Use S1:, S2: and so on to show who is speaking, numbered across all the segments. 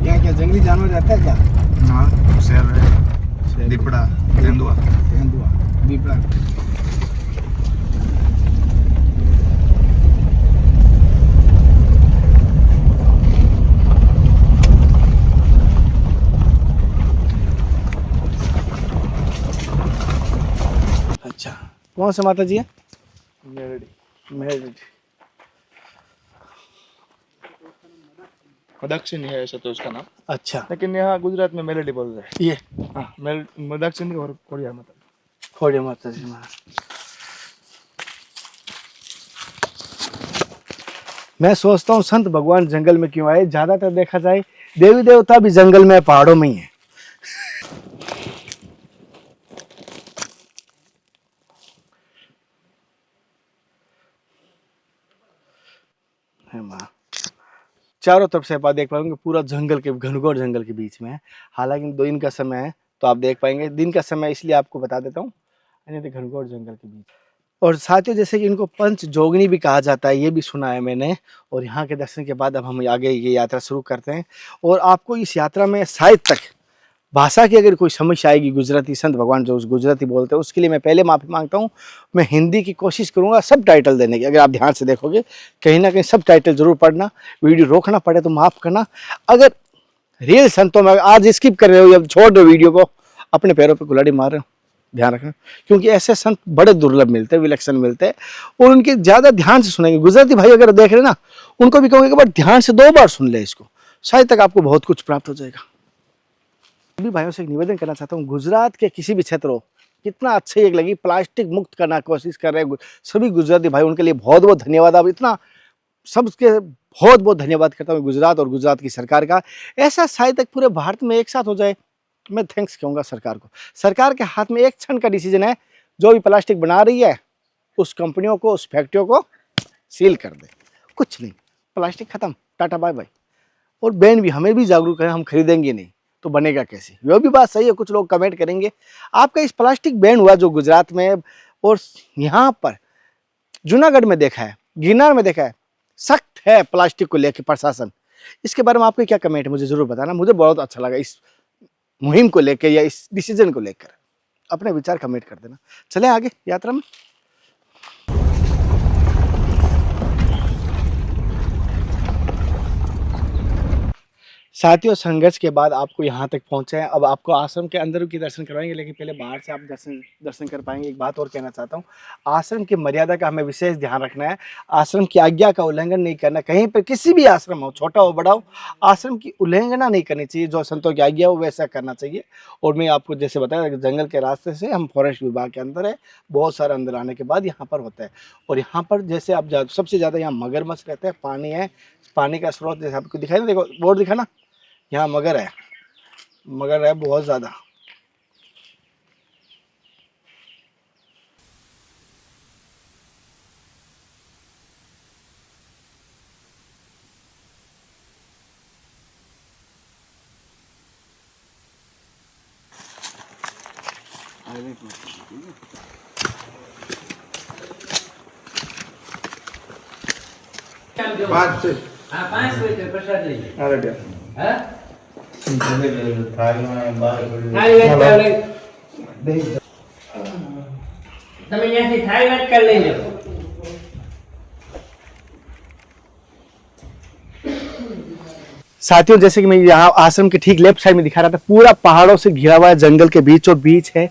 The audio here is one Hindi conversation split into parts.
S1: यहाँ क्या जंगली जानवर रहता है क्या?
S2: हाँ, शेर है, दीपड़ा, तेंदुआ।
S1: दीपड़ा। अच्छा, कौन सा माता जी है? मेरडी।
S2: मदाक्षिणी है ऐसा तो उसका नाम,
S1: अच्छा,
S2: लेकिन यहाँ गुजरात में मेलेडी बोल रहे हैं।
S1: ये
S2: हाँ, मदाक्षिणी और खोड़ियार माता।
S1: खोड़ियार माता जी महाराज। मैं सोचता हूँ संत भगवान जंगल में क्यों आए? ज्यादातर देखा जाए देवी देवता भी जंगल में, पहाड़ों में ही है। माँ चारों तरफ से आप देख पाएंगे पूरा जंगल के, घनघोर जंगल के बीच में है। हालांकि दिन का समय है तो आप देख पाएंगे, दिन का समय इसलिए आपको बता देता हूँ, यानी तो घनघोर जंगल के बीच। और साथियों, जैसे कि इनको पंच जोगनी भी कहा जाता है, ये भी सुना है मैंने। और यहाँ के दर्शन के बाद अब हम आगे ये यात्रा शुरू करते हैं। और आपको इस यात्रा में शायद तक भाषा की अगर कोई समस्या आएगी, गुजराती संत भगवान जो गुजराती बोलते हैं, उसके लिए मैं पहले माफ़ी मांगता हूँ। मैं हिंदी की कोशिश करूँगा सब टाइटल देने की। अगर आप ध्यान से देखोगे कहीं ना कहीं सब टाइटल जरूर पढ़ना, वीडियो रोकना पड़े तो माफ़ करना। अगर रियल संतों में आज स्किप कर रहे हो या छोड़ दो वीडियो को, अपने पैरों पर कुल्हाड़ी मार रहे हो, ध्यान रखना। क्योंकि ऐसे संत बड़े दुर्लभ मिलते हैं, विलक्षण मिलते हैं, और उनके ज़्यादा ध्यान से सुनेंगे। गुजराती भाई अगर देख रहे ना, उनको भी कहूँगा कि बार ध्यान से 2 बार सुन ले इसको, शायद तक आपको बहुत कुछ प्राप्त हो जाएगा। सभी भाइयों से एक निवेदन करना चाहता हूँ, गुजरात के किसी भी क्षेत्र हो, कितना अच्छी एक लगी, प्लास्टिक मुक्त करना कोशिश कर रहे हैं सभी गुजराती भाई, उनके लिए बहुत बहुत धन्यवाद। आप इतना सबके बहुत बहुत धन्यवाद करता हूँ गुजरात और गुजरात की सरकार का। ऐसा शायद तक पूरे भारत में एक साथ हो जाए, मैं थैंक्स कहूँगा सरकार को। सरकार के हाथ में एक क्षण का डिसीजन है, जो भी प्लास्टिक बना रही है उस कंपनियों को, उस फैक्ट्रियों को सील कर दे। कुछ नहीं, प्लास्टिक खत्म, टाटा बाय बाय। और बैन भी, हमें भी जागरूक है, हम खरीदेंगे नहीं तो बनेगा कैसे? वो भी बात सही है। कुछ लोग कमेंट करेंगे आपका इस प्लास्टिक बैन हुआ जो गुजरात में, और यहाँ पर जूनागढ़ में देखा है, गिरनार में देखा है, सख्त है प्लास्टिक को लेकर प्रशासन। इसके बारे में आपके क्या कमेंट है मुझे जरूर बताना। मुझे बहुत अच्छा लगा इस मुहिम को लेकर या इस डिसीजन को लेकर। अपने विचार कमेंट कर देना। चले आगे यात्रा में। साथियों, संघर्ष के बाद आपको यहाँ तक पहुँचे हैं। अब आपको आश्रम के अंदर की दर्शन करवाएंगे, लेकिन पहले बाहर से आप दर्शन कर पाएंगे। एक बात और कहना चाहता हूँ, आश्रम की मर्यादा का हमें विशेष ध्यान रखना है। आश्रम की आज्ञा का उल्लंघन नहीं करना। कहीं पर किसी भी आश्रम हो, छोटा हो बड़ा हो, आश्रम की उल्लंघना नहीं करनी चाहिए। जो संतों की आज्ञा हो वैसा करना चाहिए। और मैं आपको जैसे बताया, जंगल के रास्ते से हम फॉरेस्ट विभाग के अंदर है, बहुत सारे अंदर आने के बाद यहाँ पर होता है। और यहाँ पर जैसे आप सबसे ज़्यादा यहाँ मगरमच्छ रहते हैं, पानी है, पानी का स्रोत जैसे आपको दिखाई ना, देखो बोर्ड दिखा ना, यहाँ मगर है बहुत ज्यादा।
S2: पाँच से
S3: हाँ 5 बजे प्रसाद लीजिए।
S2: अरे क्या
S3: हाँ
S2: थाली में बाहर
S3: थाली वेट कर ले તમે ત્યાંથી થાળી વેટ કરી લઈ લો।
S1: साथियों, जैसे कि मैं यहाँ आश्रम के ठीक लेफ्ट साइड में दिखा रहा था, पूरा पहाड़ों से घिरा हुआ है, जंगल के बीचों बीच है।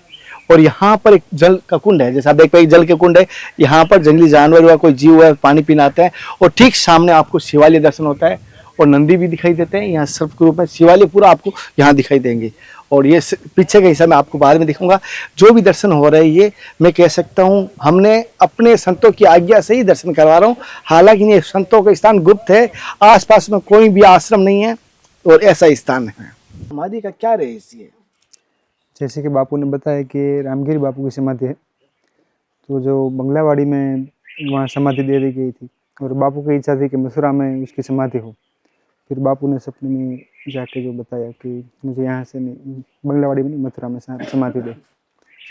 S1: और यहाँ पर एक जल का कुंड है, जैसे आप देख पाए जल के कुंड है। यहाँ पर जंगली जानवर हुआ, कोई जीव हुआ, पानी पीना आता है। और ठीक सामने आपको शिवालय दर्शन होता है, और नंदी भी दिखाई देते हैं। यहाँ सर्प के रूप में शिवालय पूरा आपको यहाँ दिखाई देंगे। और ये पीछे का हिस्सा मैं आपको बाद में दिखाऊंगा। जो भी दर्शन हो रहे हैं, ये मैं कह सकता हूँ हमने अपने संतों की आज्ञा से ही दर्शन करवा रहा हूँ। हालांकि ये संतों का स्थान गुप्त है, आसपास में कोई भी आश्रम नहीं है और ऐसा स्थान है। समाधि का क्या रहस्य है?
S4: जैसे कि बापू ने बताया कि रामगिरी बापू की समाधि है, तो जो बंगलावाड़ी में वहाँ समाधि दे दी गई थी, और बापू की इच्छा थी कि मथुरा में उसकी समाधि हो। फिर बापू ने सपने में जाके जो बताया कि मुझे यहाँ से नहीं, बंगलावाड़ी में नहीं, मथुरा में समाधि दे।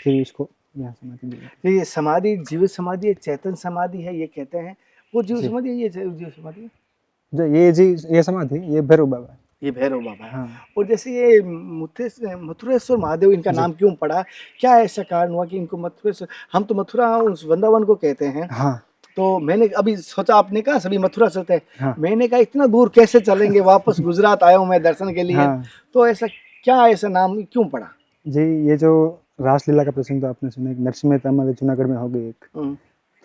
S4: फिर उसको यहाँ समाधि दी।
S1: ये समाधि जीवित समाधि है, चेतन समाधि है, ये कहते हैं। वो जीव समाधि है, ये जीव समाधि है?
S4: जो ये समाधि ये भैरव बाबा है।
S1: ये भैरव बाबा है।
S4: हाँ।
S1: और जैसे ये मथुरेश्वर महादेव इनका नाम क्यों पड़ा, क्या ऐसा कारण हुआ कि इनको मथुरेश्वर, हम तो मथुरा उस वृंदावन को कहते हैं,
S4: हाँ
S1: तो मैंने अभी सोचा, आपने कहा सभी मथुरा चलते हैं,
S4: हाँ
S1: मैंने कहा इतना दूर कैसे चलेंगे, वापस गुजरात आया हूँ मैं दर्शन के लिए,
S4: हाँ
S1: तो ऐसा क्या, ऐसा नाम क्यों पड़ा?
S4: जी, ये जो रासलीला का प्रसंग तो आपने सुना, एक नरसिंह मेहता हमारे जूनागढ़ में हो गए एक,
S1: हम्म,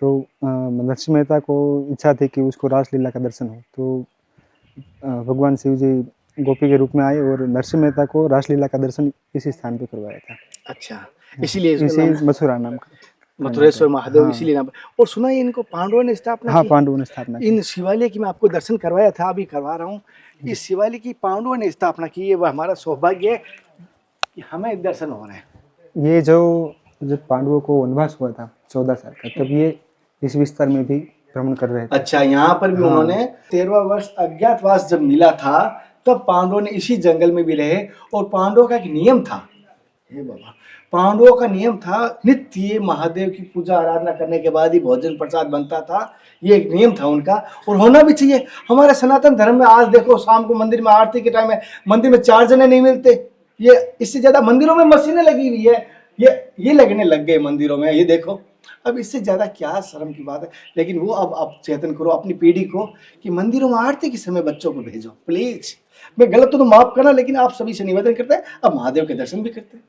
S4: तो नरसिंह मेहता को इच्छा थी कि उसको रासलीला का दर्शन हो, तो भगवान शिव जी गोपी के रूप में आए और नरसिंह मेहता को रासलीला का दर्शन इसी स्थान पे करवाया था।
S1: अच्छा, इसीलिए इसका
S4: इसी
S1: नाम
S4: मथुरा नाम का
S1: मथुरेश्वर महादेव
S4: हाँ।
S1: इसीलिए नाम। और सुना है इनको पांडवों ने स्थापना
S4: हाँ,
S1: की।
S4: पांडवों ने स्थापना की।
S1: इन शिवालय की मैं आपको दर्शन करवाया था, अभी करवा रहा हूँ। इस शिवालय की पांडवों ने स्थापना की है, वह हमारा सौभाग्य है कि हमें दर्शन हो रहे हैं।
S4: ये जो जब पांडवों को वनवास हुआ था 14 साल का, तब ये इस विस्तार में भी भ्रमण कर रहे थे।
S1: अच्छा, यहाँ पर भी
S4: हाँ।
S1: उन्होंने 13वां वर्ष अज्ञातवास जब मिला था, तब पांडवों ने इसी जंगल में भी रहे। और पांडवों का एक नियम था, हे बाबा, पांडवों का नियम था नित्य महादेव की पूजा आराधना करने के बाद ही भोजन प्रसाद बनता था। ये एक नियम था उनका, और होना भी चाहिए। हमारे सनातन धर्म में आज देखो, शाम को मंदिर में आरती के टाइम में मंदिर में 4 जने नहीं मिलते। ये इससे ज्यादा मंदिरों में मशीनें लगी हुई है, ये लगने लग गए मंदिरों में, ये देखो। अब इससे ज्यादा क्या शर्म की बात है। लेकिन वो अब चेतन करो अपनी पीढ़ी को कि मंदिरों में आरती के समय बच्चों को भेजो प्लीज। मैं गलत तो माफ करना, लेकिन आप सभी से निवेदन करते हैं, अब महादेव के दर्शन भी करते हैं।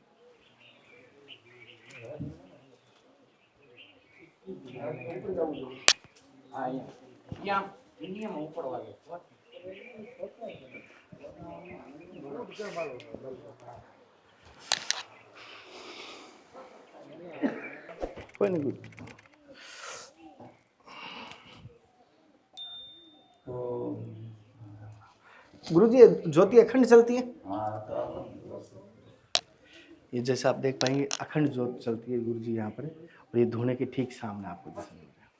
S1: कोई नहीं, गुरुजी ज्योति अखंड चलती है। ये जैसे आप देख पाएंगे अखंड ज्योत चलती है गुरुजी यहाँ पर, और ये धोने के ठीक सामने आपको दर्शन मिल रहा है।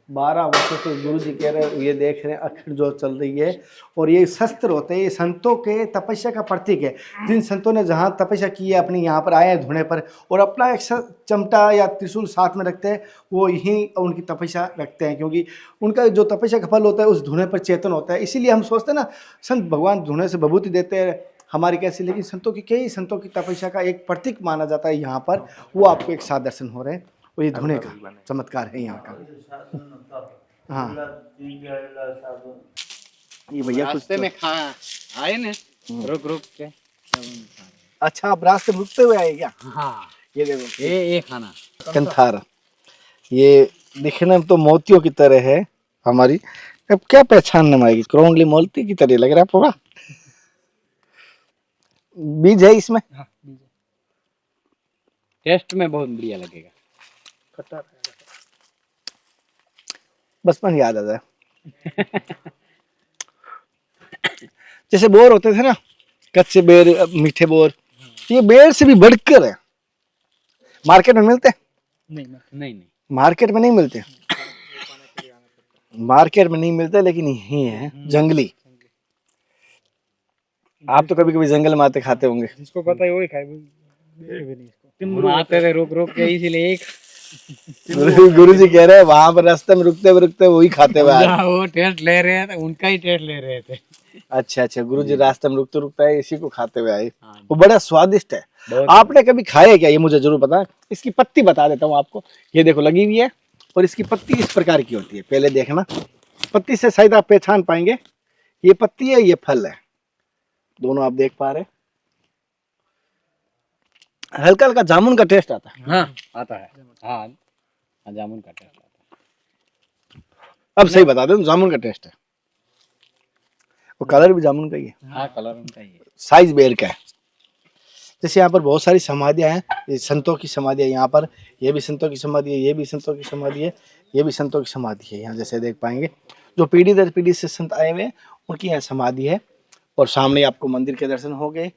S1: 12 वर्षों से गुरु जी कह रहे हैं, ये देख रहे हैं अखंड ज्योत चल रही है। और ये शस्त्र होते हैं, ये संतों के तपस्या का प्रतीक है। जिन संतों ने जहाँ तपस्या की है अपनी, यहाँ पर आए हैं धुने पर, और अपना एक चमटा या त्रिशूल साथ में रखते हैं, वो यहीं उनकी तपस्या रखते हैं, क्योंकि उनका जो तपस्या का फल होता है उस धुने पर चेतन होता है। इसीलिए हम सोचते हैं ना, संत भगवान धुने से विभूति देते हैं हमारी कैसी, लेकिन संतों की कई संतों की तपस्या का एक प्रतीक माना जाता है यहाँ पर। वो आपको एक साथ दर्शन हो रहे हैं, और ये धुने का चमत्कार है यहाँ का। हाँ, ये भैया कुछ
S3: रास्ते में आए ना, रुक के।
S1: अच्छा, आप रास्ते में रुकते हुए आए क्या?
S3: हाँ,
S1: ये देखो,
S3: ये खाना
S1: कंथार, ये दिखने में तो मोतियों की तरह है हमारी, अब क्या पहचानने में आएगी, क्रोंगली मोती की तरह लग रहा है पूरा। बीज है इसमें।
S4: हाँ, बीज है।
S3: टेस्ट में बहुत बढ़िया लगेगा।
S1: बचपन याद आ जाए। जैसे बोर होते थे ना, कच्चे बेर, मीठे बोर, ये बेर से भी बढ़कर है। मार्केट में मिलते हैं?
S3: नहीं
S1: मार्केट में नहीं मिलते, मार्केट में नहीं मिलते, लेकिन यही है जंगली। आप तो कभी कभी जंगल में आते खाते होंगे।
S4: जिसको पता है वही खाए, भी नहीं इसको।
S3: हम आते थे रुक के, इसीलिए एक
S1: गुरु जी कह रहे हैं वहां पर रास्ते में रुकते वही खाते हुए आए।
S3: वो टेस्ट ले रहे थे, उनका ही टेस्ट ले रहे थे।
S1: अच्छा, गुरु जी रास्ते में रुकते है, इसी को खाते हुए आए।
S3: हाँ।
S1: वो बड़ा स्वादिष्ट है। आपने कभी खाया क्या, ये मुझे जरूर पता है। इसकी पत्ती बता देता हूँ आपको, ये देखो लगी हुई है, और इसकी पत्ती इस प्रकार की होती है। पहले देखना, पत्ती से शायद आप पहचान पाएंगे, ये पत्ती है, ये फल है, दोनों आप देख पा रहे हैं। हल्का हल्का जामुन का टेस्ट आता है।
S3: हाँ, आता है। हाँ, जामुन का टेस्ट आता है।
S1: अब सही बता दो, जामुन का टेस्ट है। वो कलर भी जामुन का ही है।
S3: हाँ, कलर उनका ही है।
S1: साइज बेर का है। जैसे यहाँ पर बहुत सारी समाधियाँ हैं, ये संतों की समाधि है यहाँ पर, ये भी संतों की समाधि है, ये भी संतों की समाधि है, ये भी संतों की समाधि है। यहाँ जैसे देख पाएंगे, जो पीढ़ी दर पीढ़ी से संत आए हुए हैं उनकी यहाँ समाधि है। और सामने आपको मंदिर के दर्शन हो गए।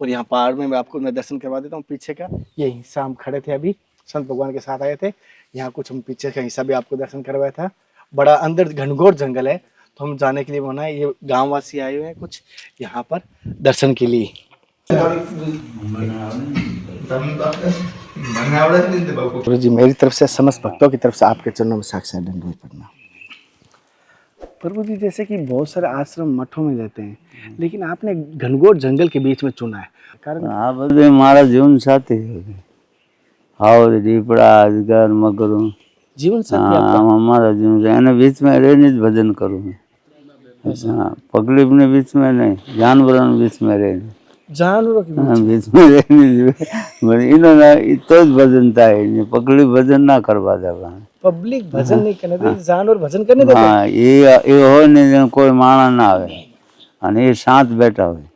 S1: और यहाँ पहाड़ में मैं दर्शन करवा देता हूँ पीछे का। ये हिस्सा हम खड़े थे, अभी संत भगवान के साथ आए थे, यहाँ कुछ हम पीछे का हिस्सा भी आपको दर्शन करवाया था। बड़ा अंदर घनघोर जंगल है, तो हम जाने के लिए बना है। ये गाँव वासी आए हुए हैं कुछ यहाँ पर दर्शन के लिए। गुरु जी मेरी तरफ से समस्त भक्तों की तरफ से आपके चरणों में साक्षात दंडवत प्रणाम। प्रभु जी जैसे कि बहुत सारे आश्रम मठों में रहते हैं, लेकिन आपने घनघोर जंगल के बीच में चुना है, कारण
S5: આ બધું મારા જીવન સાથી છે. હાવ દીપડા અજગર મગરું
S1: जीवन साथी आपका
S5: આમ અમારા જીવન છે. એને બીચમાં રહીને જ ભજન કરું છું. હા, પગલીને બીચમાં નહીં, જાનવરોને બીચમાં રહીને
S1: जानवरों के बीच
S5: બીચમાં રહીને એનો તો જ ભજન થાય ને. પગલી ભજન ના કરવા દેવા.
S1: पब्लिक भजन नहीं करने देते, जानवर भजन करने देते।
S5: હા, એ હોય ને જેને કોઈ માણસ ના આવે અને એ શાંત બેઠા હોય.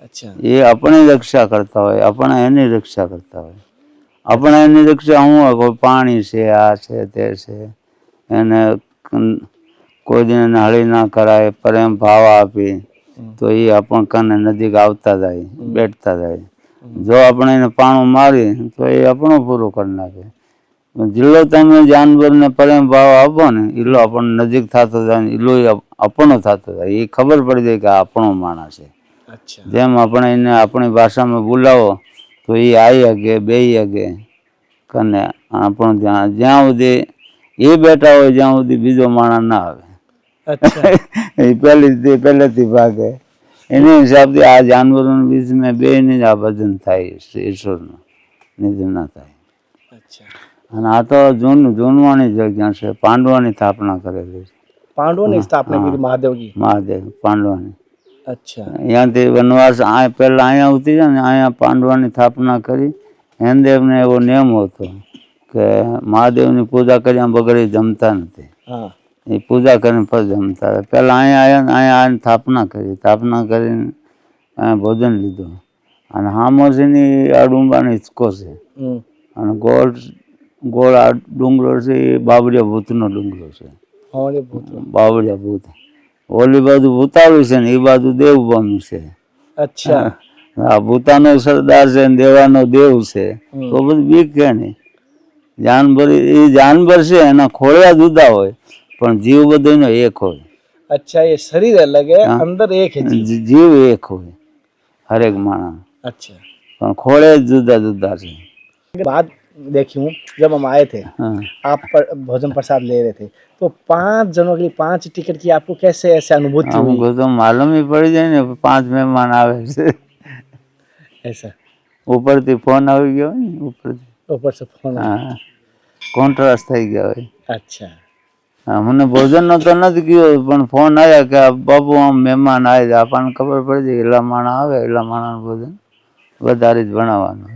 S1: अच्छा
S5: એ આપણી રક્ષા કરતા હોય, આપણે એની રક્ષા કરતા હોય. આપણે એની રક્ષા શું હોય, કોઈ પાણી છે, આ છે, તે છે, એને કોઈ દિન એને હળી ના કરાય, પ્રેમ ભાવ આપી તો એ આપણ કને નજીક આવતા જાય, બેઠતા જાય. જો આપણે એને પાણું મારી તો એ આપણું પૂરું કરી નાખે. જેટલો તમે જાનવરને પ્રેમ ભાવ આપો ને એટલો આપણને નજીક થતો જાય ને એટલો આપણો થતો જાય. એ ખબર પડી જાય કે આ આપણો માણસ છે.
S1: अच्छा
S5: જેમ આપણે એને આપણી ભાષામાં બોલાવો તો એ આવી શકે, બેસી શકે કને આપણું ધ્યાન જ્યાં સુધી એ બેઠા હોય જ્યાં સુધી બીજો માણસ ના આવે.
S1: अच्छा
S5: એ પહેલેથી ભાગે. એની હિસાબથી આ જાનવરોના બીચમાં બેને જ આ ભજન થાય ઈશ્વરનું, નિધન ના થાય.
S1: अच्छा
S5: અને આ તો જૂનવાણી જગ્યા છે. પાંડવાની સ્થાપના કરેલી છે.
S1: पांडवों ने स्थापना की थी महादेव की।
S5: મહાદેવ પાંડવાની.
S1: अच्छा
S5: અહીંયાથી વનવાસ પહેલા અહીંયા ઉતરી જાય ને અહીંયા પાંડવાની સ્થાપના કરી. હેમદેવને એવો નિયમ હતો કે મહાદેવની પૂજા કરી બગડી જમતા નથી.
S1: हाँ
S5: એ પૂજા કરીને પછી જમતા હતા. પહેલાં અહીંયા આવ્યા ને અહીંયા આવીને સ્થાપના કરી. સ્થાપના કરીને અહીંયા ભોજન લીધું. અને હામોસીની આ ડુંબાનો હિંચકો છે અને ગોળ આ ડુંગરો છે એ બાબરિયા ભૂતનો ડુંગરો છે.
S1: और ये भूत
S5: બાબરિયા ભૂત. ઓલી બાજુ ભૂતાળું છે ને એ બાજુ દેવભૂમિ છે.
S1: अच्छा
S5: હા, ભૂતાનો સરદાર છે ને દેવાનો દેવ છે તો બધું બીક કે નહીં. જાનવર એ જાનવર છે એના ખોળિયા જુદા હોય પણ જીવ બધોનો એક હોય.
S1: अच्छा ये शरीर अलग है, अंदर एक है जी।
S5: જીવ એક હોય હરેક માણસ,
S1: अच्छा
S5: પણ ખોળે જુદા જુદા છે.
S1: बात देखी हूँ जब हम आए थे,
S5: હા.
S1: आप भोजन प्रसाद ले रहे थे, तो 5 जनों के लिए 5 टिकट की आपको कैसे ऐसे अनुभूति हुई?
S5: અમુક તો માલુમ ही પડી જાય ને 5 મહેમાન આવે છે.
S1: ऐसा
S5: ઉપરથી ફોન આવી ગયો હોય ને ઉપરથી.
S1: ऊपर से फोन आया।
S5: હા, કોન્ટ્રાસ્ટ થઈ ગયા હોય.
S1: अच्छा
S5: હા, મને ભોજનનો તો નથી કયો પણ ફોન આવ્યા કે આ બાપુ આમ મહેમાન આવે છે. આપણને ખબર પડી જાય એટલા માણસ આવે એટલા માણસનું ભોજન વધારે જ બનાવવાનું.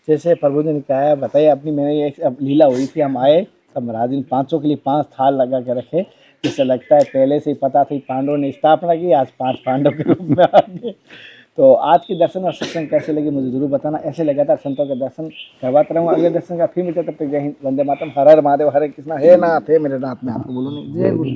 S1: जैसे प्रभु जी ने कहा है, बताइए अपनी मैंने एक अब लीला हुई थी, हम आए तब महाराज जी ने 5 के लिए 5 थाल लगा के रखे। जैसे लगता है पहले से ही पता थी पांडवों ने स्थापना की, आज 5 पांडव के रूप में आ गए। तो आज के दर्शन और सत्संग कैसे लगे मुझे जरूर बताना। ऐसे लगातार संतों के दर्शन करवाते रहूँगा। अगले दर्शन का फिर मिलते, तब तक जय हिंद, वंदे मातरम, हर हर महादेव, हरे कृष्णा, हे नाथ हे मेरे नाथ। मैं आपको बोलूँ नहीं, जय गुरु।